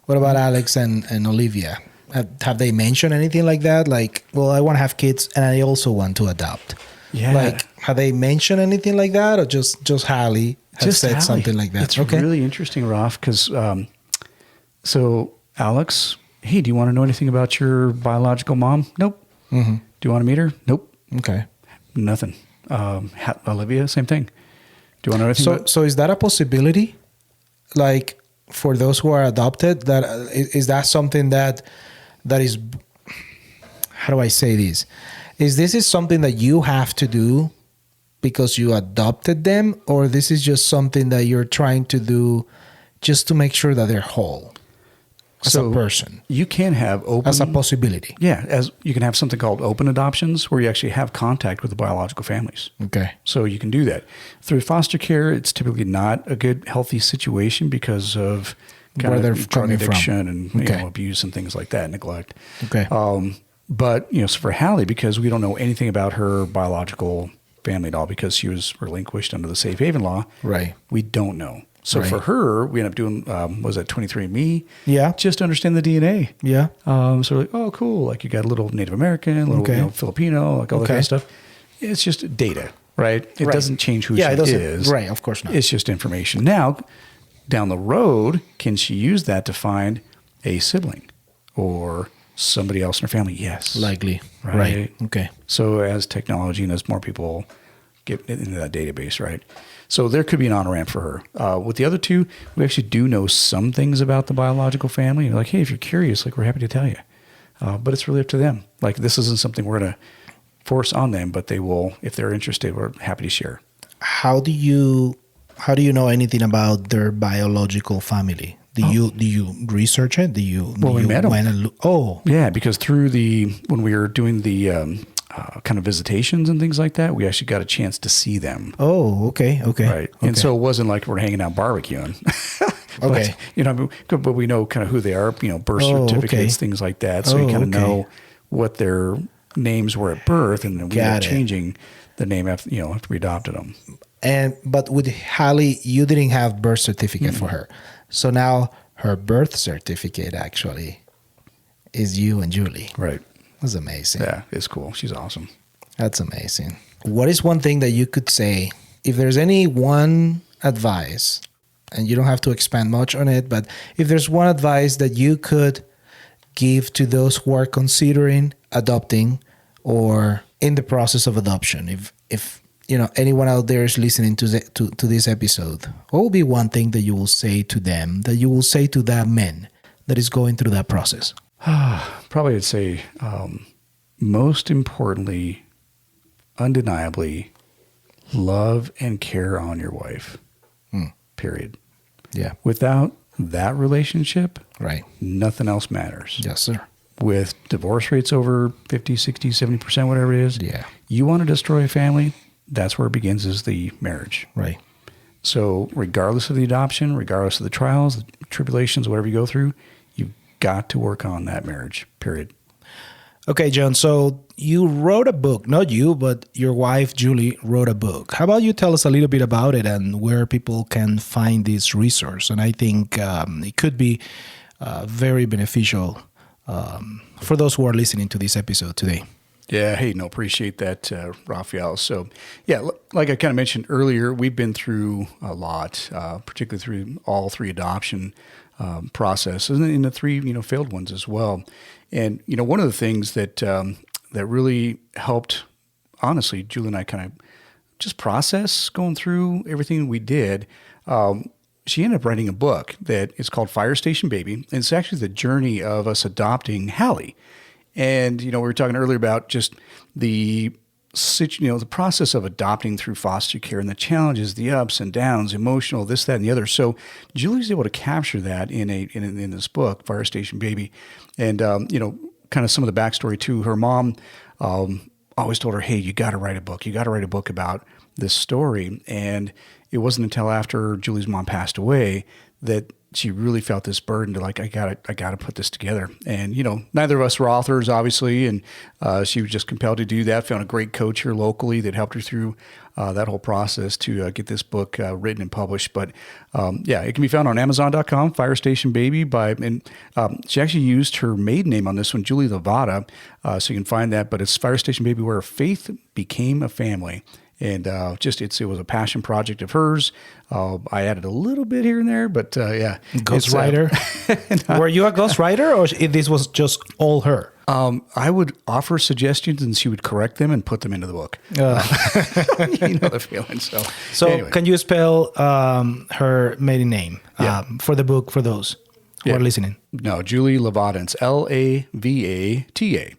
What about Alex and Olivia? Have they mentioned anything like that? Like, well, I want to have kids and I also want to adopt. Yeah. Like, have they mentioned anything like that, or just Hallie has said Hallie. something like that? It's really interesting, Raf, because so Alex, hey, do you want to know anything about your biological mom? Nope. Mm-hmm. Do you want to meet her? Nope. Okay. Nothing. Olivia, same thing. Do you want to know anything about? So is that a possibility? Like, for those who are adopted, that is that something that is, how do I say this? Is this something that you have to do because you adopted them, or this is just something that you're trying to do just to make sure that they're whole as a person? You can have open, as a possibility. Yeah, as you can have something called open adoptions, where you actually have contact with the biological families. Okay. So you can do that. Through foster care, it's typically not a good, healthy situation because of where they're drug coming addiction from. and Okay. abuse and things like that, neglect. Okay. But, so for Hallie, because we don't know anything about her biological family at all, because she was relinquished under the safe haven law, Right. we don't know. So Right. for her, we ended up doing, was that 23andMe? Yeah. Just to understand the DNA. Yeah. So we're like, oh, cool. Like you got a little Native American, a little Okay. Filipino, like all that kind Okay. of stuff. It's just data, right? It Right. doesn't change who Yeah, she it doesn't. is. Right, of course not. It's just information. Now, down the road, can she use that to find a sibling or somebody else in her family? Yes. Likely. Right. Right. Okay. So as technology and as more people get into that database, right? So there could be an on-ramp for her. With the other two, we actually do know some things about the biological family. Like, hey, if you're curious, like we're happy to tell you. But it's really up to them. Like this isn't something we're going to force on them, but they will, if they're interested, we're happy to share. How do you know anything about their biological family? Do you research it? We met them. Yeah, because when we were doing the kind of visitations and things like that, we actually got a chance to see them. Oh, okay. Right. Okay. And so it wasn't like we're hanging out barbecuing. Okay. But we know kind of who they are, birth certificates, things like that. So you kind of know what their names were at birth, and then we were changing the name after we adopted them. But with Hallie, you didn't have birth certificate for her. So now her birth certificate actually is you and Julie. Right. That's amazing. Yeah, it's cool. She's awesome. That's amazing. What is one thing that you could say, if there's any one advice, and you don't have to expand much on it, but if there's one advice that you could give to those who are considering adopting or in the process of adoption, if anyone out there is listening to this episode, what will be one thing that you will say to them, that you will say to that man that is going through that process? Probably I'd say, most importantly, undeniably, love and care on your wife. Period. Yeah. Without that relationship, Right. nothing else matters. Yes, sir. With divorce rates over 50, 60, 70%, whatever it is, Yeah. you want to destroy a family, that's where it begins, is the marriage. Right. So regardless of the adoption, regardless of the trials, the tribulations, whatever you go through, you've got to work on that marriage, period. Okay, John, so you wrote a book. Not you, but your wife, Julie, wrote a book. How about you tell us a little bit about it and where people can find this resource? And I think it could be very beneficial for those who are listening to this episode today. Yeah, hey, appreciate that, Rafael. So, yeah, like I kind of mentioned earlier, we've been through a lot, particularly through all three adoption processes and the three, failed ones as well. And, one of the things that that really helped, honestly, Julie and I kind of just process going through everything we did. She ended up writing a book that is called Fire Station Baby. And it's actually the journey of us adopting Hallie. And, we were talking earlier about just the process of adopting through foster care and the challenges, the ups and downs, emotional, this, that, and the other. So Julie's able to capture that in this book, Fire Station Baby. And, kind of some of the backstory too. Her mom always told her, hey, you got to write a book. You got to write a book about this story. And it wasn't until after Julie's mom passed away that she really felt this burden to I got to put this together. And, neither of us were authors, obviously. And she was just compelled to do that. Found a great coach here locally that helped her through that whole process to get this book written and published. But it can be found on Amazon.com, Fire Station Baby. She actually used her maiden name on this one, Julie Lovato. So you can find that. But it's Fire Station Baby, Where Faith Became a Family. And it was a passion project of hers. I added a little bit here and there, but yeah. Ghostwriter? Were you a ghostwriter, or this was just all her? I would offer suggestions, and she would correct them and put them into the book. You know the feeling. So anyway. Can you spell her maiden name for the book for those who are listening? No, Julie Lovato. It's Lavata.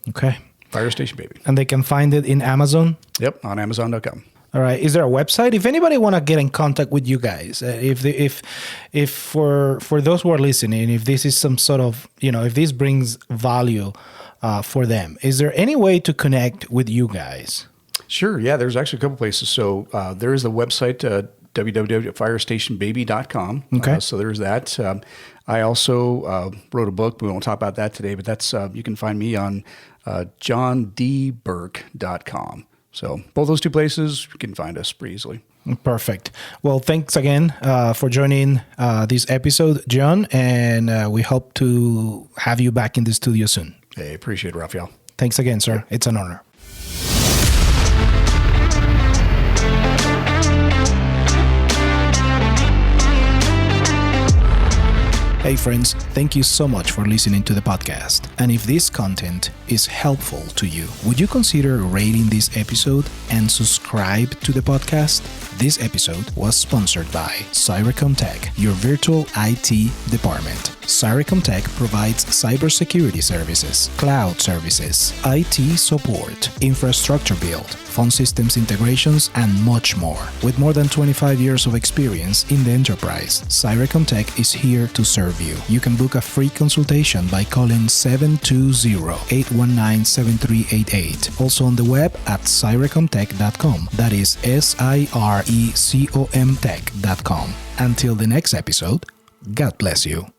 Okay. Fire Station Baby. And they can find it in Amazon? Yep, on Amazon.com. All right. Is there a website? If anybody want to get in contact with you guys, if for those who are listening, if this is some sort of, if this brings value for them, is there any way to connect with you guys? Sure. Yeah, there's actually a couple places. So there is the website, www.firestationbaby.com. Okay. So there's that. I also wrote a book. We won't talk about that today, but that's you can find me on johndburke.com. So both those two places, you can find us pretty easily. Perfect. Well, thanks again for joining this episode, John, and we hope to have you back in the studio soon. Hey, appreciate it, Rafael. Thanks again, sir. It's an honor. Hey friends, thank you so much for listening to the podcast. And if this content is helpful to you, would you consider rating this episode and subscribe to the podcast? This episode was sponsored by Cyricom Tech, your virtual IT department. Cyricom Tech provides cybersecurity services, cloud services, IT support, infrastructure build, phone systems integrations, and much more. With more than 25 years of experience in the enterprise, Cyricom Tech is here to serve you. You can book a free consultation by calling 720-819-7388. Also on the web at cyricomtech.com. That is SIRECOM tech.com. Until the next episode, God bless you.